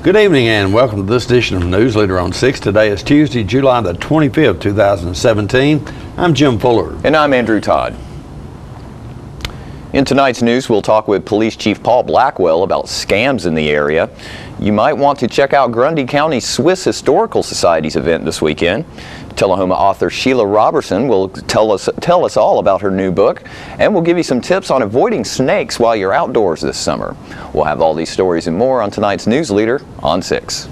Good evening and welcome to this edition of Newsleader on 6. Today is Tuesday, July the 25th, 2017. I'm Jim Fuller. And I'm Andrew Todd. In tonight's news, we'll talk with Police Chief Paul Blackwell about scams in the area. You might want to check out Grundy County Swiss Historical Society's event this weekend. Tullahoma author Sheila Robertson will tell us all about her new book, and we'll give you some tips on avoiding snakes while you're outdoors this summer. We'll have all these stories and more on tonight's Newsleader on 6.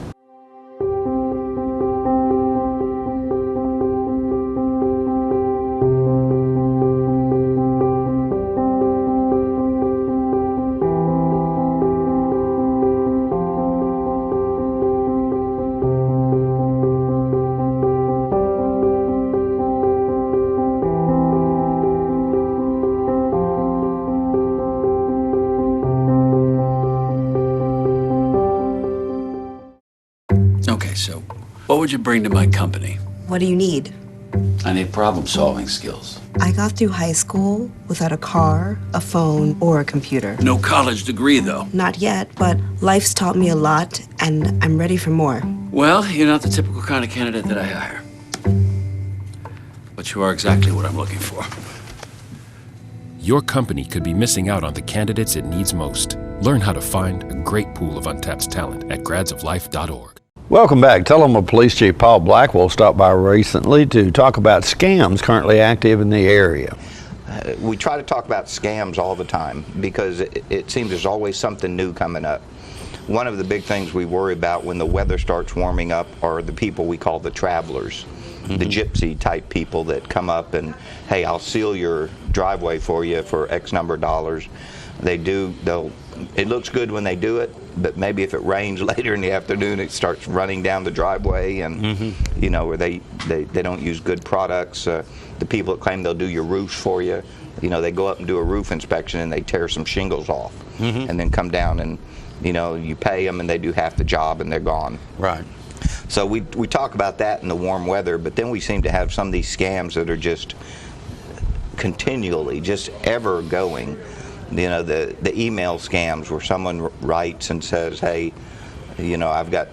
Okay, so what would you bring to my company? What do you need? I need problem-solving skills. I got through high school without a car, a phone, or a computer. No college degree, though. Not yet, but life's taught me a lot, and I'm ready for more. Well, you're not the typical kind of candidate that I hire. But you are exactly what I'm looking for. Your company could be missing out on the candidates it needs most. Learn how to find a great pool of untapped talent at gradsoflife.org. Welcome back. Tullahoma Police Chief Paul Blackwell stopped by recently to talk about scams currently active in the area. We try to talk about scams all the time because it seems there's always something new coming up. One of the big things we worry about when the weather starts warming up are the people we call the travelers, the gypsy type people that come up and, hey, I'll seal your driveway for you for X number of dollars. It looks good when they do it, but maybe if it rains later in the afternoon, it starts running down the driveway, and you know, where they don't use good products. The people that claim they'll do your roofs for you, you know, they go up and do a roof inspection and they tear some shingles off, and then come down and, you know, you pay them and they do half the job and they're gone. Right. So we talk about that in the warm weather, but then we seem to have some of these scams that are just continually, just ever going. You know, the email scams where someone writes and says, hey, you know, I've got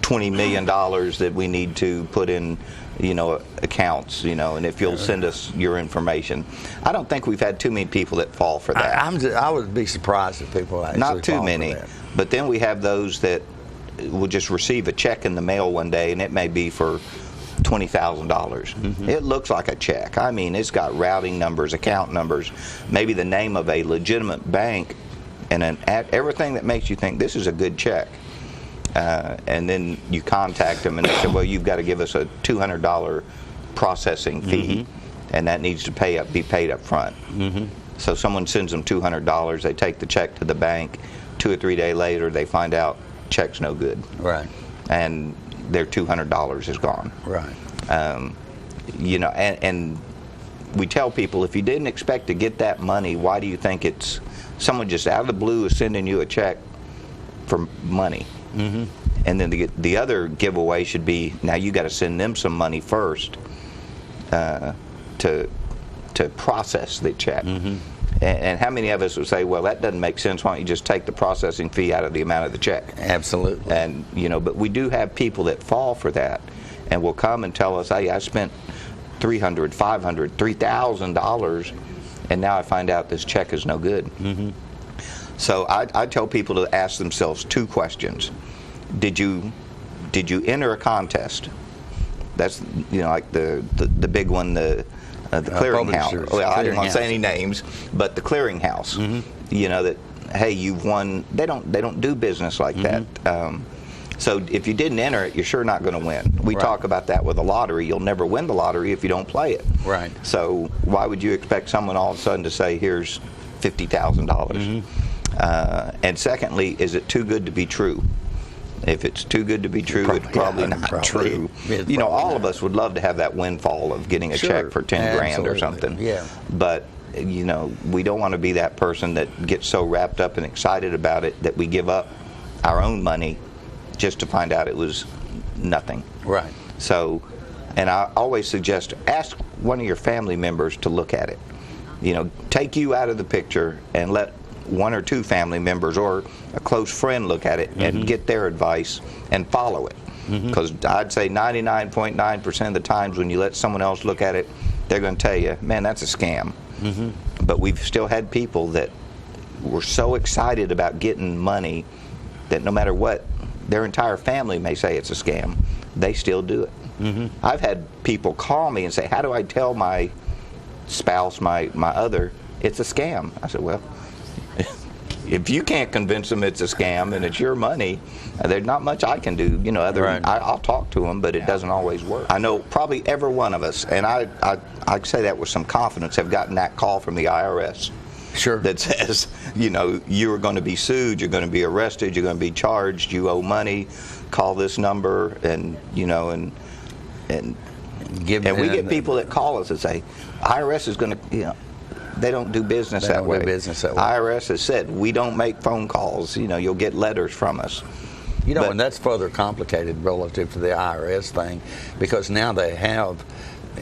$20 million that we need to put in, you know, accounts, you know, and if you'll send us your information. I don't think we've had too many people that fall for that. I would be surprised if people actually Not too fall many, for that. But then we have those that will just receive a check in the mail one day, and it may be for $20,000. It looks like a check. I mean, it's got routing numbers, account numbers, maybe the name of a legitimate bank, and everything that makes you think this is a good check. And then you contact them and they say, well, you've got to give us a $200 processing fee, and that needs to be paid up front. So someone sends them $200, they take the check to the bank, 2 or 3 days later they find out check's no good. Right. And their $200 is gone. Right. You know, and we tell people, if you didn't expect to get that money, why do you think it's someone just out of the blue is sending you a check for money? And then the other giveaway should be, now you got to send them some money first to process the check. And how many of us would say, well, that doesn't make sense, why don't you just take the processing fee out of the amount of the check? Absolutely. And, you know, but we do have people that fall for that and will come and tell us, hey, I spent $300, $500, $3,000, and now I find out this check is no good. So I tell people to ask themselves 2 questions. Did you enter a contest? That's, you know, like the big one, the clearinghouse. Well, I didn't want to say any names, but the clearinghouse. You know, that, hey, you've won. They don't do business like that. So if you didn't enter it, you're sure not going to win. We talk about that with the lottery. You'll never win the lottery if you don't play it. Right. So why would you expect someone all of a sudden to say, here's $50,000? And secondly, is it too good to be true? If it's too good to be true, it's probably not true. You know, all of us would love to have that windfall of getting a check for 10 grand or something. Yeah. But, you know, we don't want to be that person that gets so wrapped up and excited about it that we give up our own money just to find out it was nothing. Right. So, and I always suggest, ask one of your family members to look at it. You know, take you out of the picture and let one or two family members or a close friend look at it and get their advice and follow it. Because I'd say 99.9% of the times when you let someone else look at it, they're going to tell you, man, that's a scam. But we've still had people that were so excited about getting money that no matter what, their entire family may say it's a scam, they still do it. I've had people call me and say, how do I tell my spouse, my other, it's a scam? I said, well, if you can't convince them it's a scam and it's your money, there's not much I can do. You know, I'll talk to them, but it doesn't always work. I know probably every one of us, and I say that with some confidence, have gotten that call from the IRS. Sure. That says, you know, you're going to be sued, you're going to be arrested, you're going to be charged, you owe money, call this number, and we get people that call us and say, IRS is going to, you know, they don't do business that way. IRS has said, we don't make phone calls, you know, you'll get letters from us. You know, and that's further complicated relative to the IRS thing, because now they have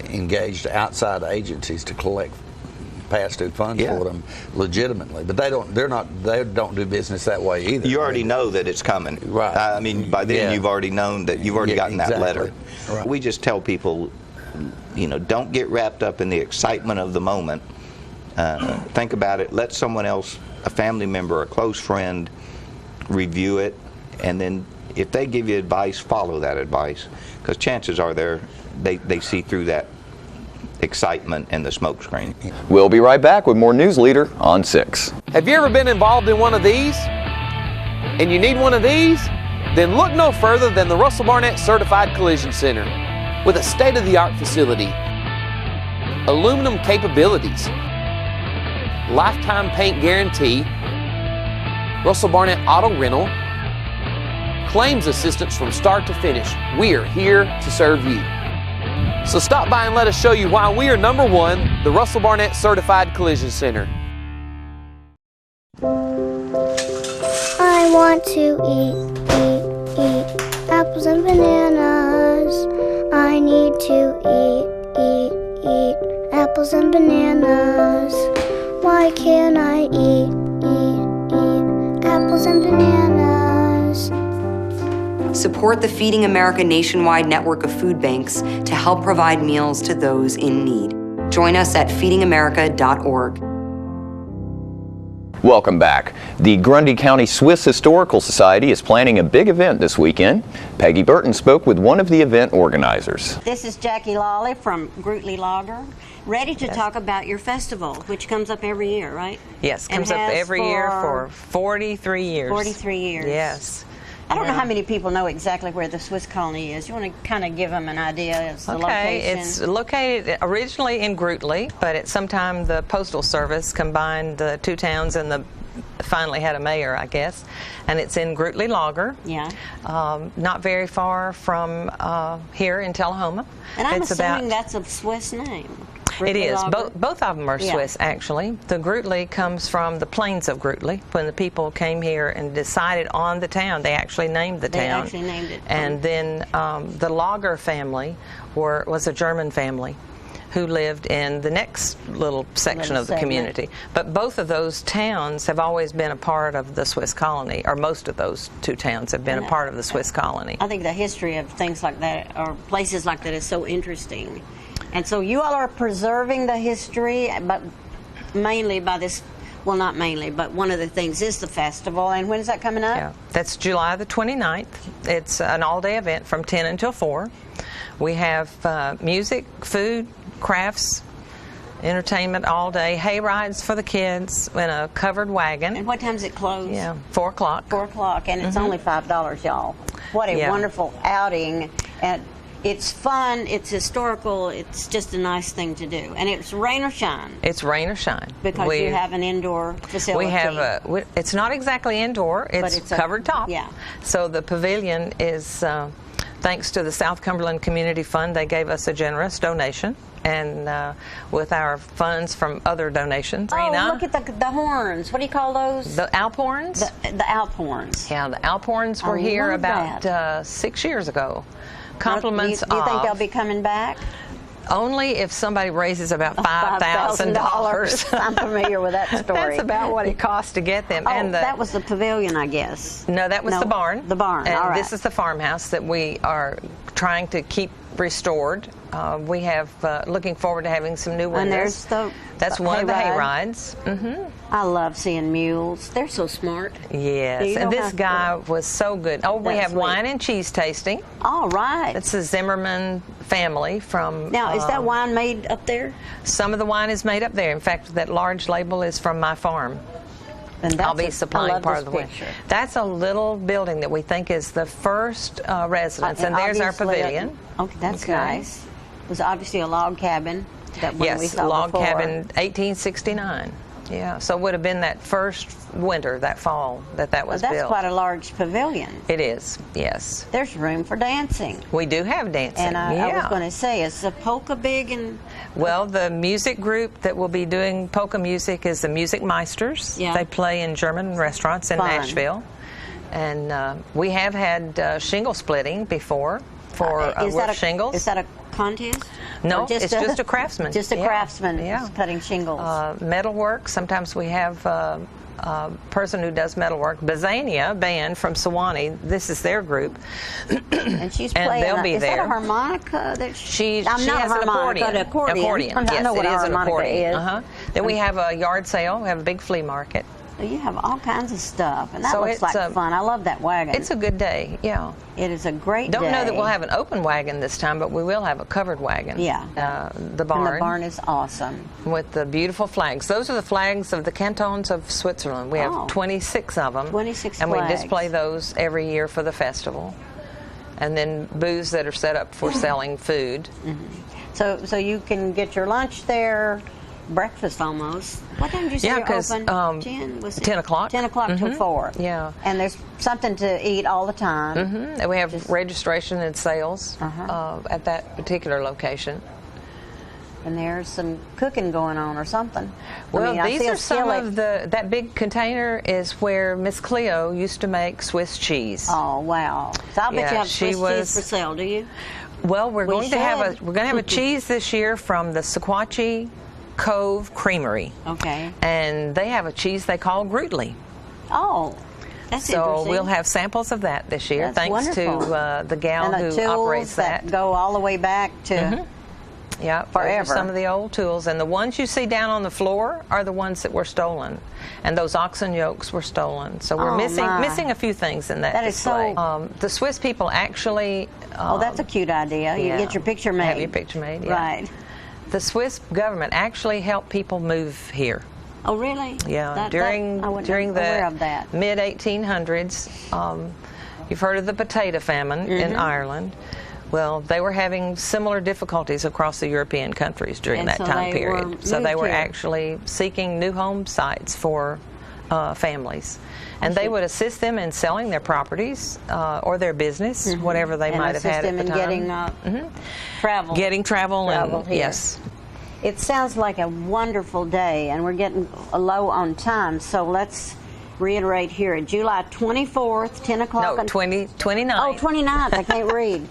engaged outside agencies to collect past due funds for them legitimately, but they don't do business that way either. You already know that it's coming, right? I mean, by then you've already known that you've already gotten that letter. Right. We just tell people, you know, don't get wrapped up in the excitement of the moment. Think about it. Let someone else, a family member, a close friend, review it, and then if they give you advice, follow that advice, because chances are they see through that excitement and the smoke screen. We'll be right back with more Newsleader on 6. Have you ever been involved in one of these? And you need one of these? Then look no further than the Russell Barnett Certified Collision Center. With a state-of-the-art facility, aluminum capabilities, lifetime paint guarantee, Russell Barnett Auto Rental, claims assistance from start to finish. We're here to serve you. So stop by and let us show you why we are number one, the Russell Barnett Certified Collision Center. I want to eat apples and bananas. I need to eat apples and bananas. Why can't I eat apples and bananas? Support the Feeding America nationwide network of food banks to help provide meals to those in need. Join us at feedingamerica.org. Welcome back. The Grundy County Swiss Historical Society is planning a big event this weekend. Peggy Burton spoke with one of the event organizers. This is Jackie Lawley from Grootly Lager, ready to talk about your festival, which comes up every year, right? Yes, comes up every year for 43 years. 43 years. Yes. I don't know how many people know exactly where the Swiss colony is. You want to kind of give them an idea as to the location? It's located originally in Grootly, but at some time the Postal Service combined the two towns and finally had a mayor, I guess. And it's in Grootly Lager. Yeah. Not very far from here in Tullahoma. And I'm assuming that's a Swiss name. It is. Both of them are Swiss, actually. The Grootly comes from the plains of Grootly. When the people came here and decided on the town, they actually named the town. They actually named it. And then the Lager family was a German family who lived in the next little section of the community. But both of those towns have always been a part of the Swiss colony, or most of those two towns have been a part of the Swiss colony. I think the history of things like that, or places like that, is so interesting. And so you all are preserving the history, but mainly by this, well, not mainly, but one of the things is the festival. And when is that coming up? Yeah, that's July the 29th. It's an all-day event from 10 until 4. We have music, food, crafts, entertainment all day, hay rides for the kids in a covered wagon. And what time does it close? Yeah, 4 o'clock. 4 o'clock, and it's only $5, y'all. What a wonderful outing. And it's fun, it's historical, it's just a nice thing to do. And it's rain or shine. It's rain or shine. Because you have an indoor facility. We have it's not exactly indoor, it's covered top. Yeah. So the pavilion is, thanks to the South Cumberland Community Fund, they gave us a generous donation. And with our funds from other donations. Oh, look at the horns. What do you call those? The Alp horns? The Alp horns. Yeah, the Alp horns were here about 6 years ago. Compliments Do you think they'll be coming back? Only if somebody raises about $5,000. I'm familiar with that story. That's about what it costs to get them. Oh, and that was the pavilion, I guess. No, that was the barn. The barn, and all right. This is the farmhouse that we are trying to keep restored. We have looking forward to having some new windows. And that's one of the hay rides. Mm-hmm. I love seeing mules. They're so smart. Yes, and this guy was so good. Oh, we have wine and cheese tasting. All right. It's the Zimmerman family from... Now, is that wine made up there? Some of the wine is made up there. In fact, that large label is from my farm. And I'll be supplying part of the wine. That's a little building that we think is the first residence, and there's our pavilion. Okay, that's nice. It was obviously a log cabin. Yes, log cabin, 1869. Yeah, so it would have been that first winter, that fall, that was built. That's quite a large pavilion. It is, yes. There's room for dancing. We do have dancing, and I was going to say, is the polka big? Well, the music group that will be doing polka music is the Music Meisters. Yeah. They play in German restaurants in Nashville. And we have had shingle splitting before for shingles. Is that a contest? No, it's just a craftsman. Just a craftsman cutting shingles. Metalwork. Sometimes we have a person who does metalwork. Bazania band from Sewanee. This is their group. And she's playing. They'll be is there. that a harmonica? That she has an accordion. Accordion. Yes, I know what it is an harmonica accordion. is. Then we have a yard sale. We have a big flea market. You have all kinds of stuff, and that looks like fun. I love that wagon. It's a good day, yeah. It is a great day. Don't know that we'll have an open wagon this time, but we will have a covered wagon. Yeah. The barn. And the barn is awesome. With the beautiful flags. Those are the flags of the cantons of Switzerland. We have 26 of them. 26 and flags. We display those every year for the festival. And then booths that are set up for selling food. Mm-hmm. So you can get your lunch there. Breakfast almost. What time did you say you're open? 10 o'clock. 10 o'clock till 4. Yeah. And there's something to eat all the time. And we have registration and sales at that particular location. And there's some cooking going on or something. Well, these are some of that big container is where Miss Cleo used to make Swiss cheese. Oh, wow. So I'll bet you have Swiss cheese for sale, do you? Well, we're going to have a cheese this year from the Sequatchie Cove Creamery. Okay. And they have a cheese they call Grootly. Oh, that's interesting. So we'll have samples of that this year, thanks to the gal who operates that. Go all the way back to forever. Some of the old tools, and the ones you see down on the floor are the ones that were stolen, and those oxen yokes were stolen. So we're missing a few things in that display. So the Swiss people actually. That's a cute idea. You get your picture made. Have your picture made. Yeah. Right. The Swiss government actually helped people move here. Oh, really? Yeah, during the mid-1800s. You've heard of the potato famine in Ireland. Well, they were having similar difficulties across the European countries during that time period. So they were actually seeking new home sites for families. And they would assist them in selling their properties or their business, whatever they might have had at the time. Getting travel. Yes. It sounds like a wonderful day, and we're getting low on time, so let's reiterate here. July 24th, 10 o'clock. No, 29th. Oh, 29th. I can't read.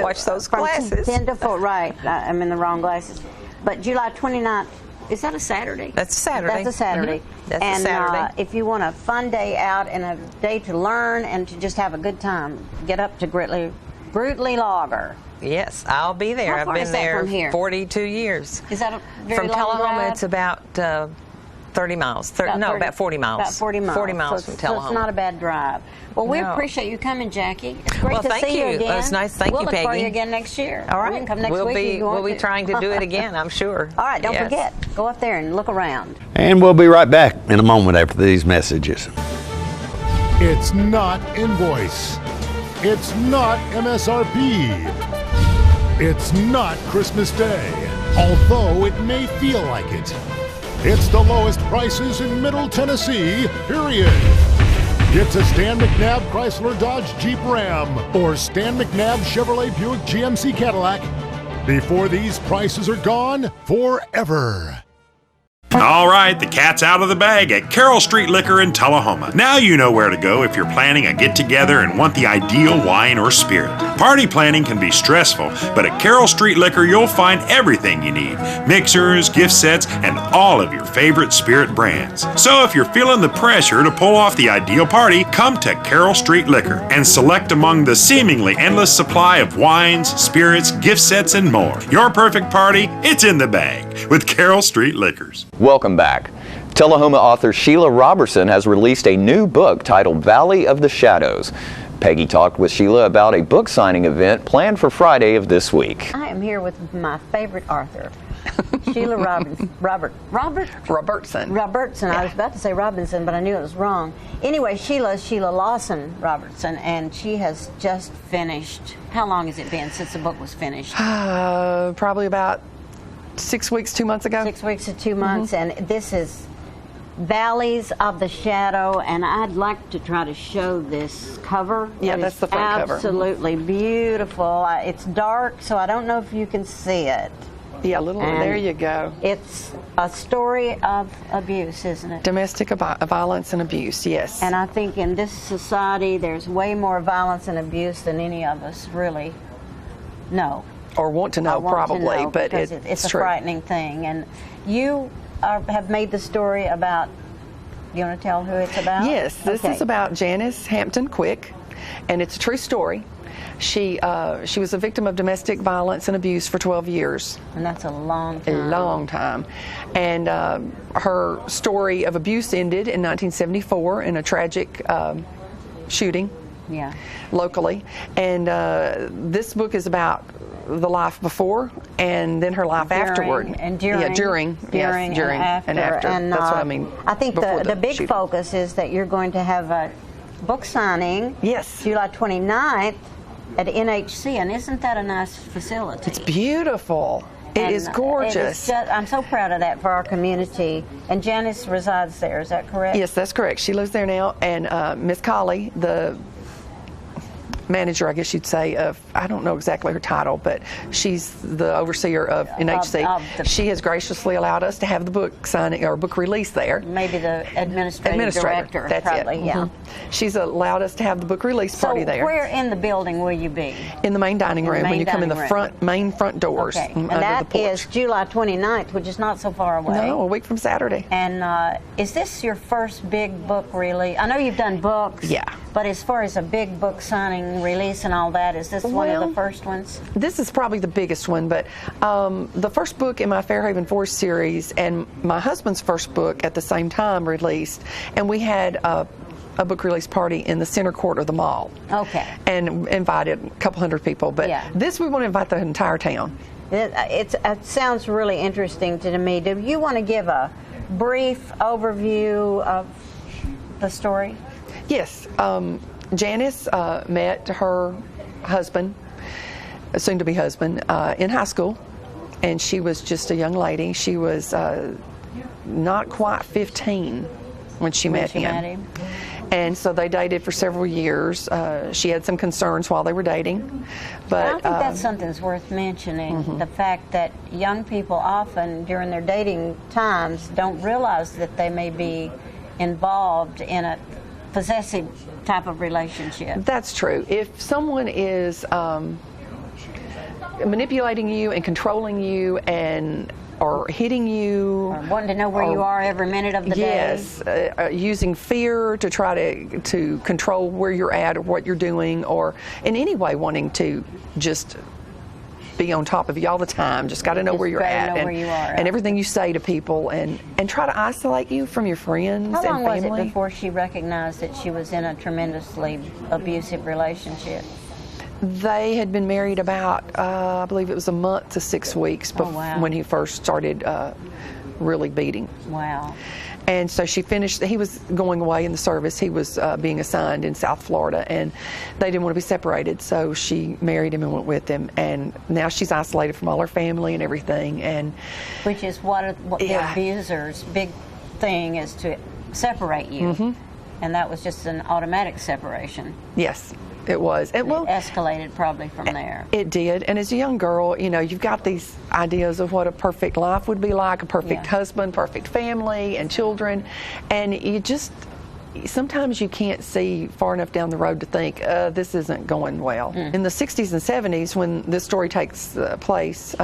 Watch those glasses. 10 to 4. Right. I'm in the wrong glasses. But July 29th. Is that a Saturday? That's a Saturday. That's a Saturday. That's a Saturday. If you want a fun day out and a day to learn and to just have a good time, get up to Grootly Lager. Yes, I'll be there. How far I've been is that there from here? 42 years. Is that a very from long Tullahoma? drive? It's about 30 miles. About 40 miles. About 40 miles. 40 miles from Tullahoma. So it's not a bad drive. Well, we appreciate you coming, Jackie. It's great to see you again. Well, it's nice. Thank you, Peggy. We'll look for you again next year. All right. You can come next week. We'll be trying to do it again, I'm sure. All right, don't forget. Go up there and look around. And we'll be right back in a moment after these messages. It's not invoice. It's not MSRP. It's not Christmas Day, although it may feel like it. It's the lowest prices in Middle Tennessee, period. It's a Stan McNabb Chrysler Dodge Jeep Ram or Stan McNabb Chevrolet Buick GMC Cadillac before these prices are gone forever. All right, the cat's out of the bag at Carroll Street Liquor in Tullahoma. Now you know where to go if you're planning a get-together and want the ideal wine or spirit. Party planning can be stressful, but at Carroll Street Liquor you'll find everything you need. Mixers, gift sets, and all of your favorite spirit brands. So if you're feeling the pressure to pull off the ideal party, come to Carroll Street Liquor and select among the seemingly endless supply of wines, spirits, gift sets, and more. Your perfect party, it's in the bag with Carroll Street Liquors. Welcome back. Tullahoma author Sheila Robertson has released a new book titled Valley of the Shadows. Peggy talked with Sheila about a book signing event planned for Friday of this week. I am here with my favorite author, Sheila Robertson. Robertson. I was about to say Robinson, but I knew it was wrong. Anyway, Sheila Lawson Robertson, and she has just finished. How long has it been since the book was finished? Probably about 6 weeks, 2 months ago. 6 weeks to 2 months, and this is Valleys of the Shadow, and I'd like to try to show this cover. Yeah, that's the front cover. Absolutely beautiful. It's dark, so I don't know if you can see it. Yeah, there you go. It's a story of abuse, isn't it? Domestic violence and abuse, yes. And I think in this society, there's way more violence and abuse than any of us really know. Or want to know, probably, but it's a true. Frightening thing. And you have made the story about, you want to tell who it's about? Yes, this is about Janice Hampton Quick, and it's a true story. She was a victim of domestic violence and abuse for 12 years. And that's a long time. A long time. And her story of abuse ended in 1974 in a tragic shooting locally. And this book is about the life before and then her life afterward. And during. Yeah, during and after. And, that's what I mean. I think the big shooting. focus is that you're going to have a book signing. Yes. July 29th at NHC, and isn't that a nice facility? It's beautiful. It is gorgeous. I'm so proud of that for our community. And Janice resides there, is that correct? Yes, that's correct. She lives there now, and Miss Colley, the manager, I guess you'd say, of, I don't know exactly her title, but she's the overseer of NHC. She has graciously allowed us to have the book signing or book release there. Maybe the administrative director. That's probably, it. Yeah. She's allowed us to have the book release party there. So where in the building will you be? In the main dining room when you come in the main front doors. Okay. And that is July 29th, which is not so far away. No, a week from Saturday. And is this your first big book release? I know you've done books. Yeah. But as far as a big book signing, release, and all that, is this one of the first ones? This is probably the biggest one, but the first book in my Fairhaven Forest series and my husband's first book at the same time released, and we had a book release party in the center court of the mall. Okay. And invited a couple hundred people, but this we want to invite the entire town. It sounds really interesting to me. Do you want to give a brief overview of the story? Yes. Janice met her husband, soon-to-be husband, in high school, and she was just a young lady. She was not quite 15 when she met him. And so they dated for several years. She had some concerns while they were dating. But I think that's something that's worth mentioning, the fact that young people often, during their dating times, don't realize that they may be involved in a possessive type of relationship. That's true. If someone is manipulating you and controlling you or hitting you, or wanting to know where you are every minute of the day. Yes, using fear to try to control where you're at or what you're doing, or in any way wanting to just be on top of you all the time. Just got to know where you're at and everything you say to people, and try to isolate you from your friends and family. How long was it before she recognized that she was in a tremendously abusive relationship? They had been married about, I believe it was a month to 6 weeks when he first started really beating. Wow. And so she finished, he was going away in the service. He was being assigned in South Florida, and they didn't want to be separated, so she married him and went with him. And now she's isolated from all her family and everything. And which is what the abuser's big thing is, to separate you. And that was just an automatic separation. Yes. It was. It escalated probably from there. It did. And as a young girl, you know, you've got these ideas of what a perfect life would be like, a perfect husband, perfect family and children. And you just, sometimes you can't see far enough down the road to think, this isn't going well. In the 60s and 70s, when this story takes place,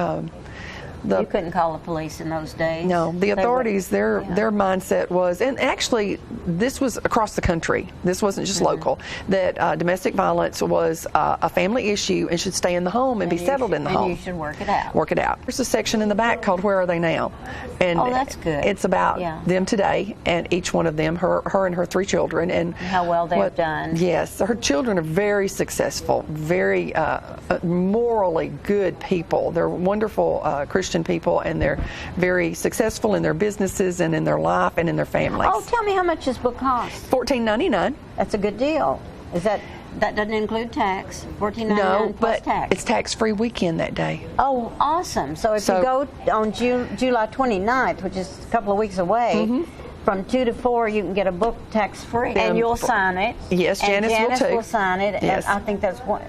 you couldn't call the police in those days. No, the authorities, their mindset was, and actually this was across the country, this wasn't just local, that domestic violence was a family issue and should stay in the home and be settled in the home. And you should work it out. Work it out. There's a section in the back called Where Are They Now? And that's good. It's about them today, and each one of them, her and her 3 children. And how well they've done. Yes, her children are very successful, very morally good people. They're wonderful Christian people, and they're very successful in their businesses and in their life and in their families. Oh, tell me how much this book costs. $14.99. That's a good deal. Is that doesn't include tax? $14.99 plus tax. It's tax-free weekend that day. Oh, awesome! So if you go on July 29th, which is a couple of weeks away. From 2 to 4, you can get a book tax-free, and you'll sign it. Yes, Janice will too. will sign it. Yes. And I think that's one.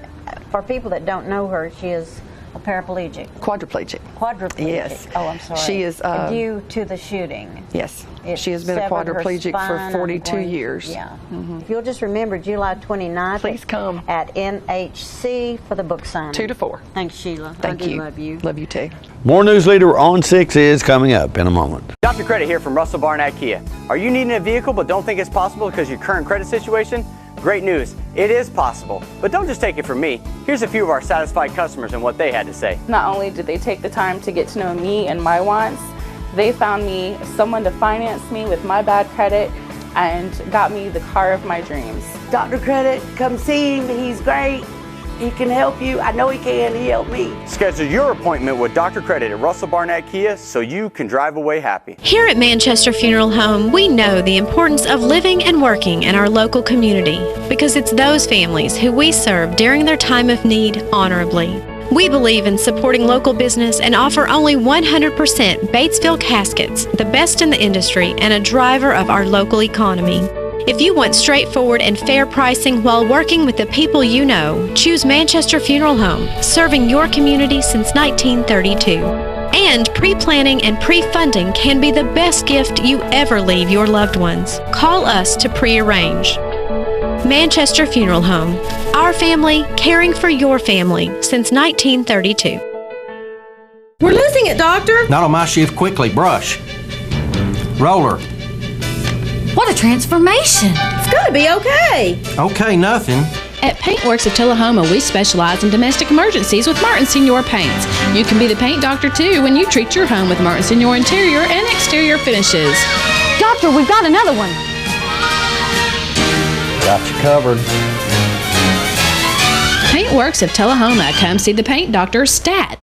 For people that don't know her, she is a paraplegic. Quadriplegic. Quadriplegic. Yes. Oh, I'm sorry. She is due to the shooting. Yes. She has been a quadriplegic for 42 years. Yeah. If you'll just remember July 29th. Please come at NHC for the book signing. 2 to 4. Thanks, Sheila. Thank you. Love you. Love you too. More Newsleader on 6 is coming up in a moment. Dr. Credit here from Russell Barnett Kia. Are you needing a vehicle but don't think it's possible because of your current credit situation? Great news, it is possible. But don't just take it from me. Here's a few of our satisfied customers and what they had to say. Not only did they take the time to get to know me and my wants, they found me someone to finance me with my bad credit and got me the car of my dreams. Dr. Credit, come see him, he's great. He can help you. I know he can. He helped me. Schedule your appointment with Dr. Credit at Russell Barnett Kia so you can drive away happy. Here at Manchester Funeral Home, we know the importance of living and working in our local community because it's those families who we serve during their time of need honorably. We believe in supporting local business and offer only 100% Batesville caskets, the best in the industry and a driver of our local economy. If you want straightforward and fair pricing while working with the people you know, choose Manchester Funeral Home, serving your community since 1932. And pre-planning and pre-funding can be the best gift you ever leave your loved ones. Call us to pre-arrange. Manchester Funeral Home, our family caring for your family since 1932. We're losing it, Doctor. Not on my shift. Quickly, brush. Roller. What a transformation. It's going to be okay. Okay, nothing. At Paintworks of Tullahoma, we specialize in domestic emergencies with Martin Senior Paints. You can be the paint doctor, too, when you treat your home with Martin Senior interior and exterior finishes. Doctor, we've got another one. Got you covered. Paintworks of Tullahoma. Come see the paint doctor, Stat.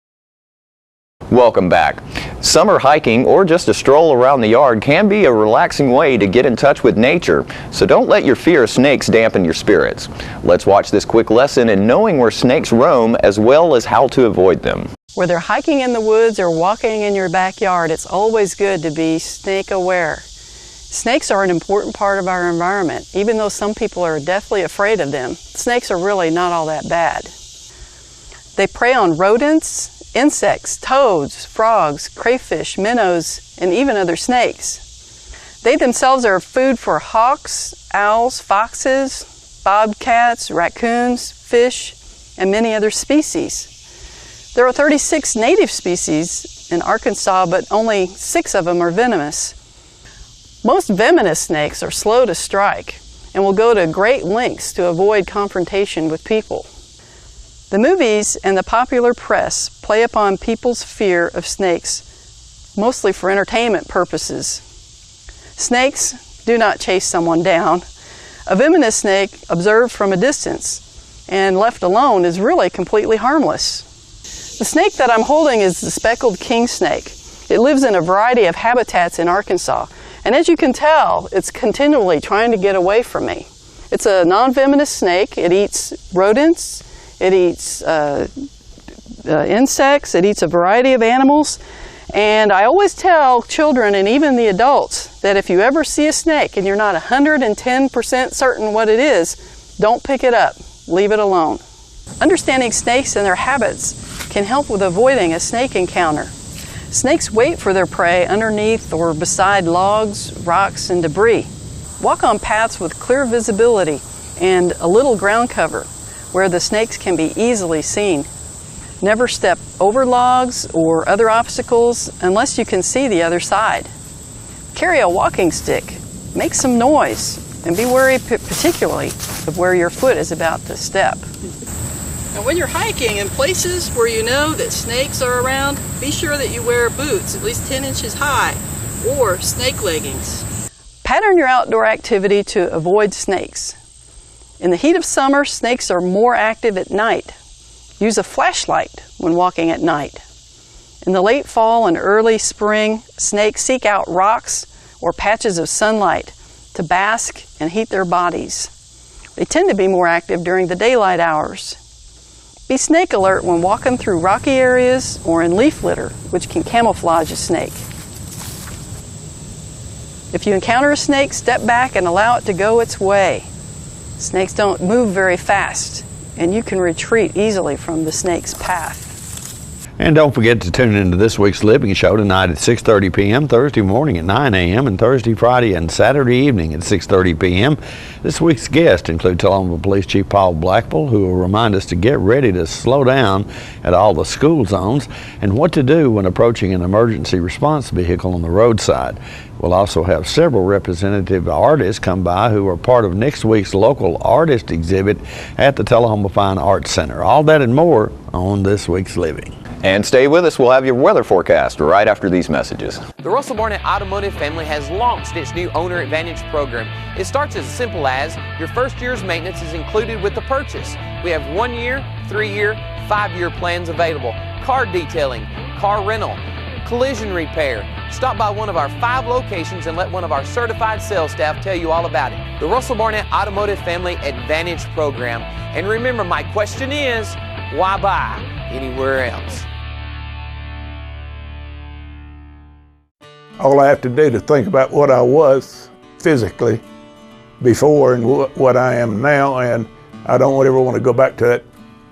Welcome back. Summer hiking or just a stroll around the yard can be a relaxing way to get in touch with nature, so don't let your fear of snakes dampen your spirits. Let's watch this quick lesson in knowing where snakes roam as well as how to avoid them. Whether hiking in the woods or walking in your backyard, it's always good to be snake aware. Snakes are an important part of our environment. Even though some people are deathly afraid of them, snakes are really not all that bad. They prey on rodents, insects, toads, frogs, crayfish, minnows, and even other snakes. They themselves are food for hawks, owls, foxes, bobcats, raccoons, fish, and many other species. There are 36 native species in Arkansas, but only 6 of them are venomous. Most venomous snakes are slow to strike and will go to great lengths to avoid confrontation with people. The movies and the popular press play upon people's fear of snakes, mostly for entertainment purposes. Snakes do not chase someone down. A venomous snake observed from a distance and left alone is really completely harmless. The snake that I'm holding is the speckled king snake. It lives in a variety of habitats in Arkansas, and as you can tell, it's continually trying to get away from me. It's a non-venomous snake. It eats rodents. It eats insects, it eats a variety of animals, and I always tell children and even the adults that if you ever see a snake and you're not 110% certain what it is, don't pick it up. leave it alone. Understanding snakes and their habits can help with avoiding a snake encounter. Snakes wait for their prey underneath or beside logs, rocks, and debris. Walk on paths with clear visibility and a little ground cover where the snakes can be easily seen. Never step over logs or other obstacles unless you can see the other side. Carry a walking stick, make some noise, and be wary particularly of where your foot is about to step. Now when you're hiking in places where you know that snakes are around, be sure that you wear boots at least 10 inches high or snake leggings. Pattern your outdoor activity to avoid snakes. In the heat of summer, snakes are more active at night. Use a flashlight when walking at night. In the late fall and early spring, snakes seek out rocks or patches of sunlight to bask and heat their bodies. They tend to be more active during the daylight hours. Be snake alert when walking through rocky areas or in leaf litter, which can camouflage a snake. If you encounter a snake, step back and allow it to go its way. Snakes don't move very fast, and you can retreat easily from the snake's path. And don't forget to tune into this week's Living Show tonight at 6:30 p.m., Thursday morning at 9 a.m., and Thursday, Friday, and Saturday evening at 6:30 p.m. This week's guests include Tullahoma Police Chief Paul Blackwell, who will remind us to get ready to slow down at all the school zones and what to do when approaching an emergency response vehicle on the roadside. We'll also have several representative artists come by who are part of next week's local artist exhibit at the Tullahoma Fine Arts Center. All that and more on this week's Living. And stay with us. We'll have your weather forecast right after these messages. The Russell Barnett Automotive family has launched its new Owner Advantage program. It starts as simple as your first year's maintenance is included with the purchase. We have 1 year, 3 year, 5 year plans available. Car detailing, car rental, collision repair. Stop by one of our 5 locations and let one of our certified sales staff tell you all about it. The Russell Barnett Automotive Family Advantage Program. And remember, my question is, why buy anywhere else? All I have to do to think about what I was physically before and what I am now, and I don't ever want to go back to that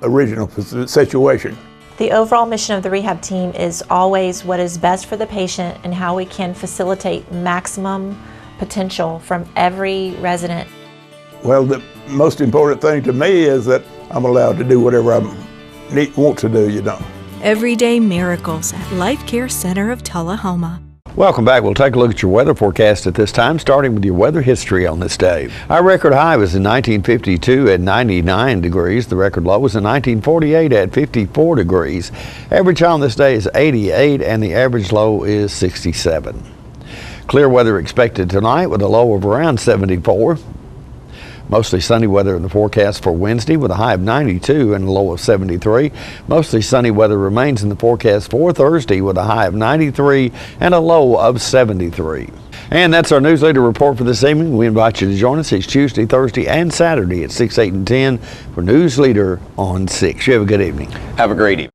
original situation. The overall mission of the rehab team is always what is best for the patient and how we can facilitate maximum potential from every resident. Well, the most important thing to me is that I'm allowed to do whatever I want to do, you know. Everyday miracles at Life Care Center of Tullahoma. Welcome back. We'll take a look at your weather forecast at this time, starting with your weather history on this day. Our record high was in 1952 at 99 degrees. The record low was in 1948 at 54 degrees. Average high on this day is 88 and the average low is 67. Clear weather expected tonight with a low of around 74. Mostly sunny weather in the forecast for Wednesday with a high of 92 and a low of 73. Mostly sunny weather remains in the forecast for Thursday with a high of 93 and a low of 73. And that's our Newsleader report for this evening. We invite you to join us each Tuesday, Thursday, and Saturday at 6, 8, and 10 for Newsleader on 6. You have a good evening. Have a great evening.